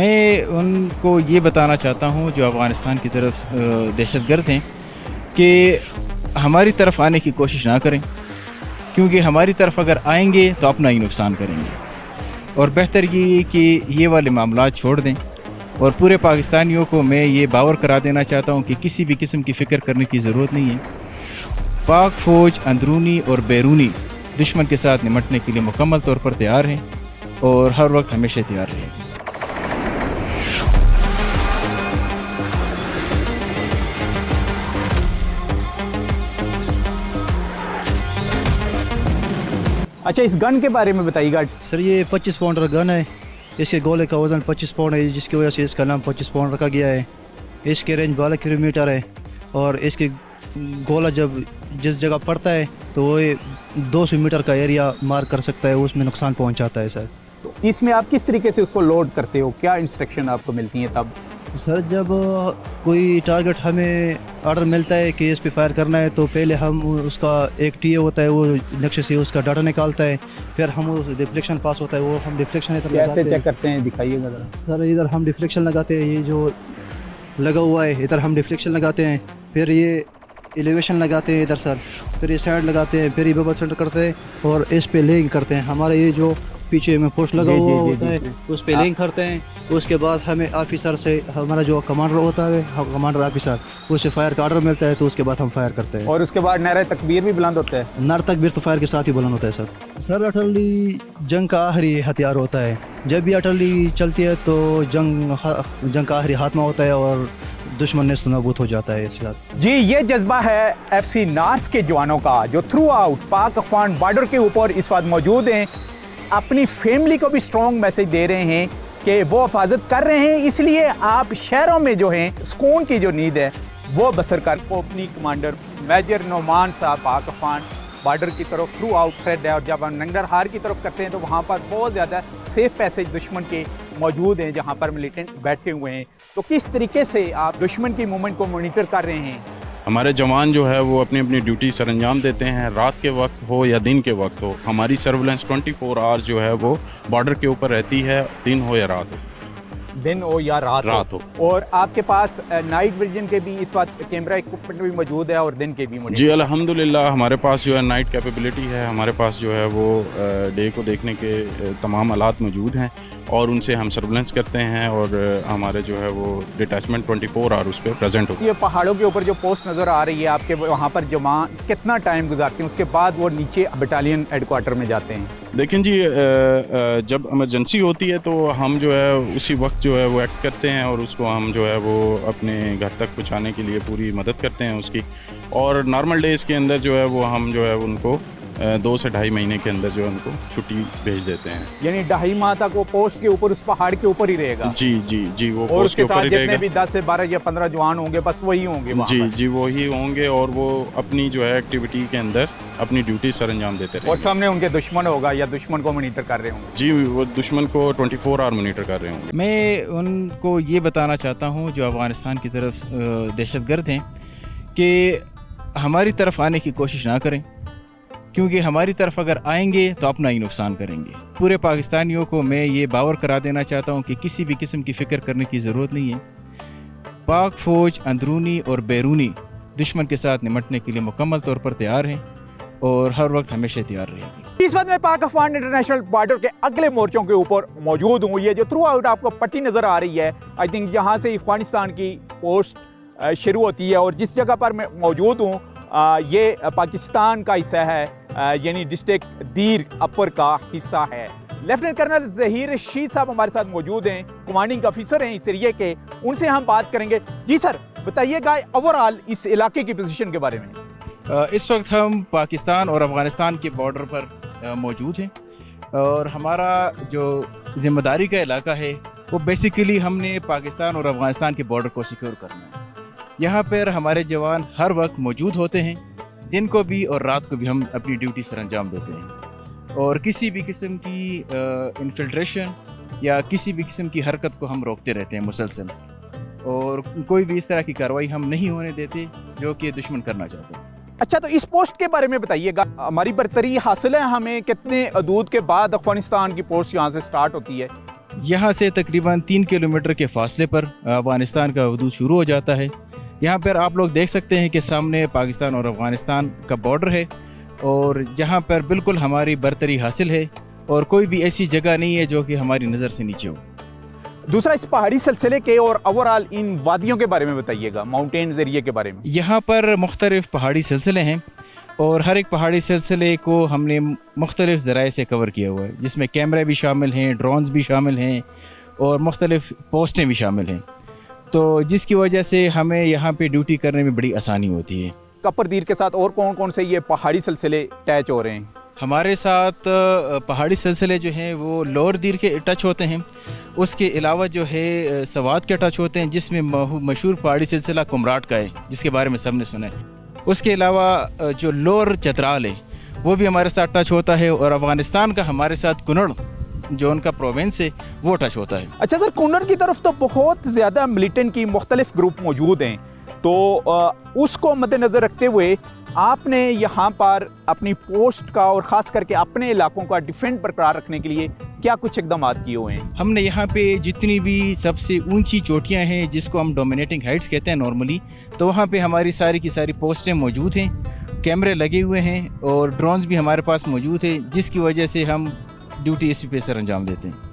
मैं उनको ये बताना चाहता हूँ जो अफ़गानिस्तान की तरफ दहशतगर्द हैं कि हमारी तरफ आने की कोशिश ना करें, क्योंकि हमारी तरफ अगर आएंगे तो अपना ही नुकसान करेंगे। और बेहतर ये है कि ये वाले मामलात छोड़ दें। और पूरे पाकिस्तानियों को मैं ये बावर करा देना चाहता हूँ कि किसी भी किस्म की फ़िक्र करने की ज़रूरत नहीं है। पाक फ़ौज अंदरूनी और बैरूनी दुश्मन के साथ निमटने के लिए मुकम्मल तौर पर तैयार हैं और हर वक्त हमेशा तैयार रहेगी। अच्छा, इस गन के बारे में बताइएगा। सर ये 25 पाउंडर गन है। इसके गोले का वज़न 25 पाउंड है, जिसकी वजह से इसका नाम 25 पाउंड रखा गया है। इसके रेंज 12 किलोमीटर है और इसके गोला जब जिस जगह पड़ता है तो वो 200 मीटर का एरिया मार कर सकता है, उसमें नुकसान पहुंचाता है। सर तो इसमें आप किस तरीके से उसको लोड करते हो, क्या इंस्ट्रक्शन आपको मिलती हैं तब? सर जब कोई टारगेट हमें ऑर्डर मिलता है कि इस पे फायर करना है तो पहले हम उसका एक टीए होता है, वो नक्शे से उसका डाटा निकालता है, फिर हम उस डिफ्लेक्शन पास होता है, वो हम डिफ्लेक्शन कैसे चेक करते हैं, दिखाइएगा ज़रा। सर इधर हम डिफ्लेक्शन लगाते हैं, ये जो लगा हुआ है इधर हम डिफ्लेक्शन लगाते हैं, फिर ये एलिवेशन लगाते हैं इधर सर, फिर ये साइड लगाते हैं, फिर ये बबल सेंटर करते हैं और इस पे लिंक करते हैं। हमारा ये जो पीछे में पोस्ट लगा हुआ होता है उस पे लिंक करते हैं। उसके बाद हमें ऑफिसर से, हमारा जो कमांडर होता है, कमांडर ऑफिसर, उससे फायर का ऑर्डर मिलता है तो उसके बाद हम फायर करते हैं। और उसके बाद नारे तकबीर भी बुलंद होता है। नारे तकबीर तो फायर के साथ ही बुलंद होता है सर। सर अटली जंग का आखिरी हथियार होता है। जब भी अटली चलती है तो जंग का आखिरी खात्मा होता है और दुश्मन ने सुनाबूत हो जाता है इसके साथ। जी, ये जज्बा है FC नॉर्थ के जवानों का, जो थ्रू आउट पाक अफगान बॉर्डर के ऊपर इस वक्त मौजूद हैं। अपनी फैमिली को भी स्ट्रॉन्ग मैसेज दे रहे हैं कि वो हिफाजत कर रहे हैं, इसलिए आप शहरों में जो हैं सुकून की जो नींद है वो बसर कर। अपनी कमांडर मेजर नोमान साहब पाक अफगान बॉर्डर की तरफ थ्रू आउट थ्रेड है, और जब हम नंगरहार की तरफ करते हैं तो वहाँ पर बहुत ज़्यादा सेफ पैसेज दुश्मन के मौजूद हैं जहाँ पर मिलिटेंट बैठे हुए हैं। तो किस तरीके से आप दुश्मन की मूवमेंट को मॉनिटर कर रहे हैं? हमारे जवान जो है वो अपनी अपनी ड्यूटी सरअंजाम देते हैं, रात के वक्त हो या दिन के वक्त हो। हमारी सर्विलेंस 24 आवर्स जो है वो बॉर्डर के ऊपर रहती है, दिन हो या रात हो। दिन हो या रात हो। और आपके पास नाइट विजन के भी इस वक्त कैमरा इक्विपमेंट भी मौजूद है और दिन के भी मौजूद? जी अल्हम्दुलिल्लाह, हमारे पास जो है नाइट कैपेबिलिटी है, हमारे पास जो है वो डे को देखने के तमाम आलात मौजूद हैं और उनसे हम सर्विलेंस करते हैं और हमारे जो है वो डिटैचमेंट 24 आवर उस पर प्रेजेंट होती है। ये पहाड़ों के ऊपर जो पोस्ट नज़र आ रही है आपके, वहाँ पर जवान कितना टाइम गुजारते हैं, उसके बाद वो नीचे बटालियन हेडक्वार्टर में जाते हैं? लेकिन जी जब इमरजेंसी होती है तो हम जो है उसी वक्त जो है वो एक्ट करते हैं और उसको हम जो है वो अपने घर तक पहुँचाने के लिए पूरी मदद करते हैं उसकी। और नॉर्मल डेज़ के अंदर जो है वो हम जो है उनको 2 से ढाई महीने के अंदर जो है उनको छुट्टी भेज देते हैं। यानी 2.5 माह तक वो पोस्ट के ऊपर, उस पहाड़ के ऊपर ही रहेगा? जी जी जी, वो और पोस्ट के उसके ऊपर साथ ही जितने रहेगा। भी 10 से 12 या 15 जवान होंगे बस वही होंगे वहाँ जी पर? जी, वो ही होंगे और वो अपनी जो है एक्टिविटी के अंदर अपनी ड्यूटी सर अंजाम देते रहेंगे। और सामने उनके दुश्मन होगा या दुश्मन को मॉनिटर कर रहे होंगे? जी, वो दुश्मन को 24 आवर मॉनिटर कर रहे होंगे। मैं उनको ये बताना चाहता हूँ जो अफ़गानिस्तान की तरफ दहशतगर्द हैं कि हमारी तरफ आने की कोशिश ना करें, क्योंकि हमारी तरफ अगर आएंगे तो अपना ही नुकसान करेंगे। पूरे पाकिस्तानियों को मैं ये बावर करा देना चाहता हूँ कि किसी भी किस्म की फ़िक्र करने की ज़रूरत नहीं है। पाक फ़ौज अंदरूनी और बैरूनी दुश्मन के साथ निमटने के लिए मुकम्मल तौर पर तैयार हैं और हर वक्त हमेशा तैयार रहेगी। इस वक्त मैं पाक अफगान इंटरनेशनल बॉर्डर के अगले मोर्चों के ऊपर मौजूद हूँ। ये जो थ्रू आउट आपको पट्टी नज़र आ रही है, आई थिंक यहाँ से अफगानिस्तान की पोस्ट शुरू होती है और जिस जगह पर मैं मौजूद हूँ ये पाकिस्तान का हिस्सा है, यानी डिस्ट्रिक्ट दीर अपर का हिस्सा है। लेफ्टिनेंट कर्नल ज़हीर रशीद साहब हमारे साथ मौजूद हैं, कमांडिंग ऑफिसर हैं इस एरिया के। उनसे हम बात करेंगे। जी सर, बताइएगा ओवरऑल इस इलाके की पोजीशन के बारे में। इस वक्त हम पाकिस्तान और अफ़गानिस्तान के बॉर्डर पर मौजूद हैं और हमारा जो ज़िम्मेदारी का इलाका है वो बेसिकली हमने पाकिस्तान और अफ़गानिस्तान के बॉर्डर को सिक्योर करना है। यहाँ पर हमारे जवान हर वक्त मौजूद होते हैं, दिन को भी और रात को भी हम अपनी ड्यूटी सर अंजाम देते हैं और किसी भी किस्म की इन्फिल्ट्रेशन या किसी भी किस्म की हरकत को हम रोकते रहते हैं मुसलसल, और कोई भी इस तरह की कार्रवाई हम नहीं होने देते जो कि दुश्मन करना चाहते हैं। अच्छा, तो इस पोस्ट के बारे में बताइएगा, हमारी बरतरी हासिल है? हमें कितने हदूद के बाद अफगानिस्तान की पोस्ट यहाँ से स्टार्ट होती है? यहाँ से तकरीबन 3 किलोमीटर के फासले पर अफ़गानिस्तान का हदूद शुरू हो जाता है। यहाँ पर आप लोग देख सकते हैं कि सामने पाकिस्तान और अफ़गानिस्तान का बॉर्डर है और जहाँ पर बिल्कुल हमारी बरतरी हासिल है और कोई भी ऐसी जगह नहीं है जो कि हमारी नज़र से नीचे हो। दूसरा, इस पहाड़ी सिलसिले के और ओवरऑल इन वादियों के बारे में बताइएगा, माउंटेन्स एरिया के बारे में। यहाँ पर मुख्तलिफ पहाड़ी सिलसिले हैं और हर एक पहाड़ी सिलसिले को हमने मुख्तलिफ ज़राए से कवर किया हुआ है, जिसमें कैमरे भी शामिल हैं, ड्रोन्स भी शामिल हैं और मुख्तलिफ पोस्टें भी शामिल हैं, तो जिसकी वजह से हमें यहाँ पे ड्यूटी करने में बड़ी आसानी होती है। कपरदीर के साथ और कौन कौन से ये पहाड़ी सिलसिले अटैच हो रहे हैं? हमारे साथ पहाड़ी सिलसिले जो हैं वो लोअर दीर के टच होते हैं, उसके अलावा जो है सवात के टच होते हैं, जिसमें मशहूर पहाड़ी सिलसिला कुमराट का है, जिसके बारे में सबने सुना है। उसके अलावा जो लोअर चतराल है वो भी हमारे साथ टच होता है और अफ़गानिस्तान का हमारे साथ कुनड़ जो उनका प्रोविंस है वो टच होता है। अच्छा सर, कुनड़ की तरफ तो बहुत ज़्यादा मिलिटेंट की मुख्तलिफ ग्रुप मौजूद हैं, तो उसको मद्देनज़र रखते हुए आपने यहाँ पर अपनी पोस्ट का और ख़ास करके अपने इलाकों का डिफेंड बरकरार रखने के लिए क्या कुछ इकदाम किए हुए हैं? हमने यहाँ पे जितनी भी सबसे ऊंची चोटियाँ हैं जिसको हम डोमिनेटिंग हाइट्स कहते हैं नॉर्मली, तो वहाँ पे हमारी सारी की सारी पोस्टें मौजूद हैं, कैमरे लगे हुए हैं और ड्रोन्स भी हमारे पास मौजूद है, जिसकी वजह से हम ड्यूटी इसी पे सर अंजाम देते हैं।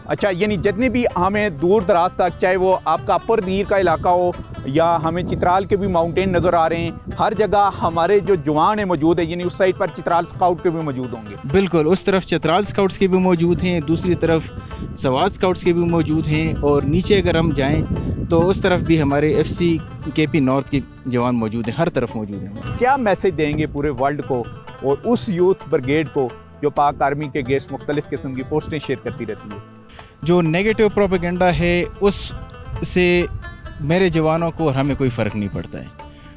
अच्छा, यानी जितने भी हमें दूर दराज तक, चाहे वो आपका अपर दीर का इलाका हो या हमें चित्राल के भी माउंटेन नज़र आ रहे हैं, हर जगह हमारे जो जवान है मौजूद है, यानी उस साइड पर चित्राल स्काउट के भी मौजूद होंगे। बिल्कुल, उस तरफ चित्राल स्काउट्स के भी मौजूद हैं, दूसरी तरफ सवात स्काउट्स के भी मौजूद हैं और नीचे अगर हम जाएँ तो उस तरफ भी हमारे FCKP नॉर्थ के जवान मौजूद हैं, हर तरफ मौजूद हैं। क्या मैसेज देंगे पूरे वर्ल्ड को और उस यूथ ब्रिगेड को जो पाक आर्मी के अगेंस्ट मुख्तलिफ किस्म की पोस्टें शेयर करती रहती है? जो नेगेटिव प्रोपेगेंडा है उससे मेरे जवानों को और हमें कोई फ़र्क नहीं पड़ता है।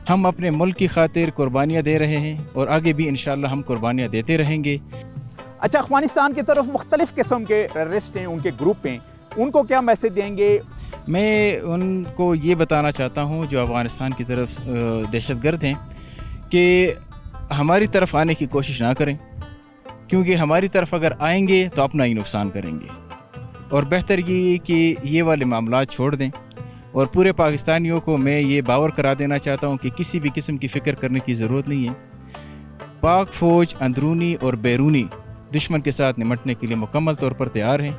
हम अपने मुल्क की खातिर कुर्बानियाँ दे रहे हैं और आगे भी इंशाल्लाह हम कुर्बानियाँ देते रहेंगे। अच्छा, अफ़गानिस्तान की तरफ मुख्तलिफ किस्म के टेररिस्ट हैं, उनके ग्रुप हैं, उनको क्या मैसेज देंगे? मैं उनको ये बताना चाहता हूँ जो अफ़गानिस्तान की तरफ दहशतगर्द हैं कि हमारी तरफ आने की कोशिश ना करें, क्योंकि हमारी तरफ अगर आएंगे तो अपना ही नुकसान करेंगे और बेहतर ये कि ये वाले मामला छोड़ दें। और पूरे पाकिस्तानियों को मैं ये बावर करा देना चाहता हूँ कि किसी भी किस्म की फ़िक्र करने की ज़रूरत नहीं है। पाक फ़ौज अंदरूनी और बैरूनी दुश्मन के साथ निमटने के लिए मुकम्मल तौर पर तैयार हैं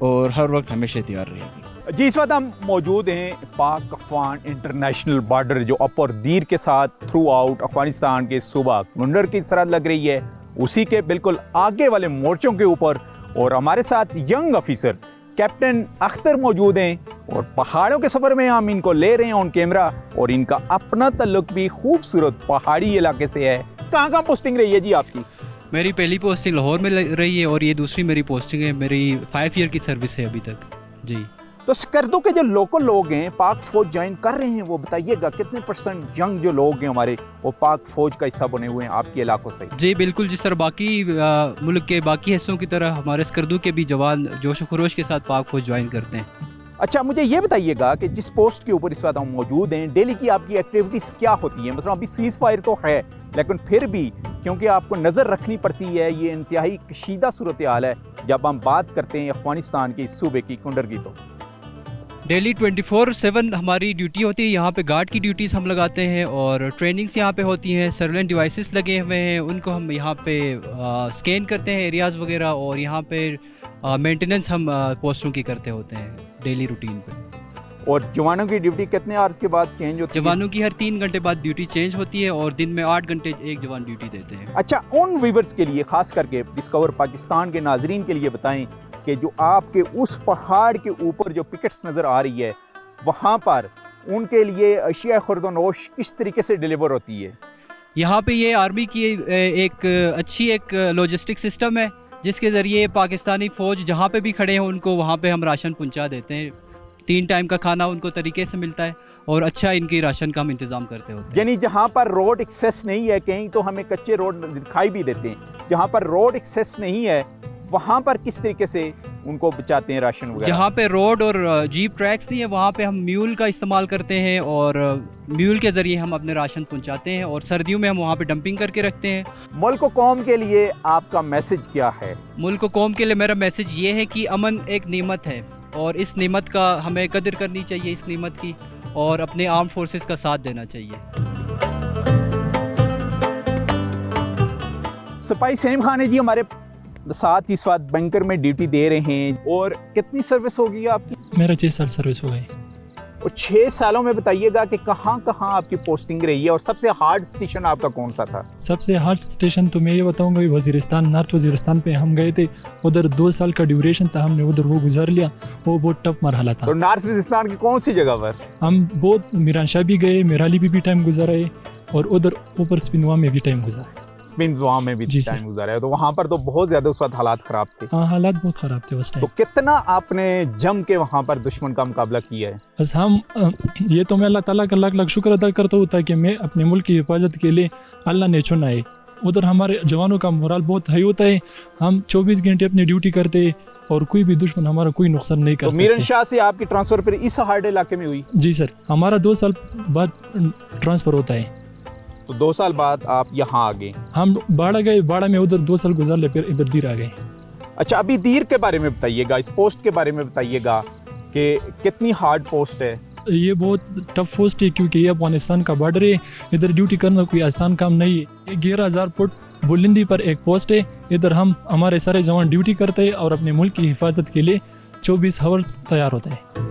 और हर वक्त हमेशा तैयार रहेगी। जी, इस वक्त हम मौजूद हैं पाक अफ़गान इंटरनेशनल बॉर्डर जो अपर दीर के साथ थ्रू आउट अफ़गानिस्तान के सूबा कुनड़ की सरहद लग रही है, उसी के बिल्कुल आगे वाले मोर्चों के ऊपर, और हमारे साथ यंग ऑफिसर कैप्टन अख्तर मौजूद हैं और पहाड़ों के सफ़र में हम इनको ले रहे हैं ऑन कैमरा और इनका अपना ताल्लुक भी खूबसूरत पहाड़ी इलाके से है। कहाँ पोस्टिंग रही है जी आपकी? मेरी पहली पोस्टिंग लाहौर में रही है और ये दूसरी मेरी पोस्टिंग है। मेरी 5 ईयर की सर्विस है अभी तक जी। तो स्कर्दो के जो लोकल लोग हैं पाक फौज ज्वाइन कर रहे हैं, वो बताइएगा कितने % यंग जो लोग हैं हमारे वो पाक फौज का हिस्सा बने हुए हैं आपके इलाकों से? जी बिल्कुल, जिस तरह बाकी मुल्क के बाकी हिस्सों की तरह हमारे स्कर्दो के भी जवान जोश व खरोश के साथ पाक फौज ज्वाइन करते हैं। अच्छा, मुझे ये बताइएगा कि जिस पोस्ट के ऊपर इस वक्त हम मौजूद हैं, डेली की आपकी एक्टिविटीज़ क्या होती हैं? मतलब अभी सीज़ फायर तो है, लेकिन फिर भी क्योंकि आपको नज़र रखनी पड़ती है, ये इंतहाई कशीदा सूरत हाल है जब हम बात करते हैं अफ़गानिस्तान के इस सूबे की कुंडर की। तो डेली 24/7 हमारी ड्यूटी होती है। यहाँ पे गार्ड की ड्यूटीज़ हम लगाते हैं और ट्रेनिंग्स यहाँ पे होती हैं। सर्वेलेंस डिवाइसेस लगे हुए हैं, उनको हम यहाँ पे स्कैन करते हैं एरियाज़ वगैरह, और यहाँ पे मेंटेनेंस हम पोस्टों की करते होते हैं डेली रूटीन पे। और जवानों की ड्यूटी कितने आवर्स के बाद चेंज होती है? जवानों की हर 3 घंटे बाद ड्यूटी चेंज होती है और दिन में 8 घंटे एक जवान ड्यूटी देते हैं। अच्छा, उन व्यूअर्स के लिए खास करके डिस्कवर पाकिस्तान के नाजरीन के लिए बताएं कि जो आपके उस पहाड़ के ऊपर जो पिकेट्स नज़र आ रही है, वहाँ पर उनके लिए अशिया खुर्दनोश किस तरीके से डिलीवर होती है? यहाँ पे ये आर्मी की एक अच्छी एक लॉजिस्टिक सिस्टम है जिसके ज़रिए पाकिस्तानी फ़ौज जहाँ पे भी खड़े हैं उनको वहाँ पे हम राशन पहुँचा देते हैं। 3 टाइम का खाना उनको तरीके से मिलता है और अच्छा इनकी राशन का हम इंतज़ाम करते होते हैं। यानी जहाँ पर रोड एक्सेस नहीं है, कहीं तो हमें कच्चे रोड दिखाई भी देते हैं, जहाँ पर रोड एक्सेस नहीं है वहाँ पर किस तरीके से उनको बचाते हैं राशन वगैरह? जहाँ पे रोड और जीप ट्रैक्स नहीं है वहाँ पे हम म्यूल का इस्तेमाल करते हैं और म्यूल के ज़रिए हम अपने राशन पहुँचाते हैं और सर्दियों में हम वहाँ पे डंपिंग करके रखते हैं। मुल्क कौम के लिए आपका मैसेज क्या है? मुल्क कौम के लिए मेरा मैसेज ये है कि अमन एक नेमत है और इस नेमत का हमें कदर करनी चाहिए, इस नेमत की, और अपने आर्म फोर्सेस का साथ देना चाहिए। सिपाही सलीम खान जी हमारे साथ इस वक्त बंकर में ड्यूटी दे रहे हैं। और कितनी सर्विस होगी आपकी? मेरा 6 साल सर्विस हो गई। और 6 सालों में बताइएगा कि कहाँ कहाँ आपकी पोस्टिंग रही है और सबसे हार्ड स्टेशन आपका कौन सा था? सबसे हार्ड स्टेशन तो मैं ये बताऊंगा, वजीरिस्तान, नॉर्थ वजीरिस्तान पे हम गए थे। उधर 2 साल का ड्यूरेशन था, हमने उधर वो गुजार लिया। वो बहुत टफ मरहला था। तो नॉर्थ वजीरिस्तान की कौन सी जगह पर? हम बहुत मिरानशाह भी गए, मिराली भी टाइम गुजारे और उधर ऊपर स्पिनवा में भी टाइम गुजारे। स्पिनवा में भी टाइम गुजारा है। तो वहाँ पर तो बहुत ज्यादा उस वक्त हालात खराब थे। हाँ, हालात बहुत ख़राब थे उस तो टाइम। कितना आपने जम के वहाँ पर दुश्मन का मुकाबला किया है? बस हम ये तो मैं अल्लाह ताला का लाख लाख शुक्र अदा करता हूँ ताकि मैं अपने मुल्क की हिफाजत के लिए अल्लाह ने चुना है। उधर हमारे जवानों का मोराल बहुत हाई होता है। हम 24 घंटे अपनी ड्यूटी करते और कोई भी दुश्मन हमारा कोई नुकसान नहीं कर तो सकते। मिरानशाह से आपकी ट्रांसफर फिर इस हार्ड इलाके में हुई? जी सर, हमारा 2 साल बाद ट्रांसफ़र होता है। तो 2 साल बाद आप यहाँ आ गए। हम बाड़ा गए, बाड़ा में उधर 2 साल गुजार ले, फिर इधर दीर आ गए। अच्छा, अभी दीर के बारे में बताइएगा, इस पोस्ट के बारे में बताइएगा कि कितनी हार्ड पोस्ट है? ये बहुत टफ पोस्ट है क्योंकि ये अफगानिस्तान का बॉर्डर है। इधर ड्यूटी करना कोई आसान काम नहीं है। ये 11,000 फुट बुलंदी पर एक पोस्ट है। इधर हम हमारे सारे जवान ड्यूटी करते हैं और अपने मुल्क की हिफाजत के लिए 24 आवर्स तैयार होते हैं।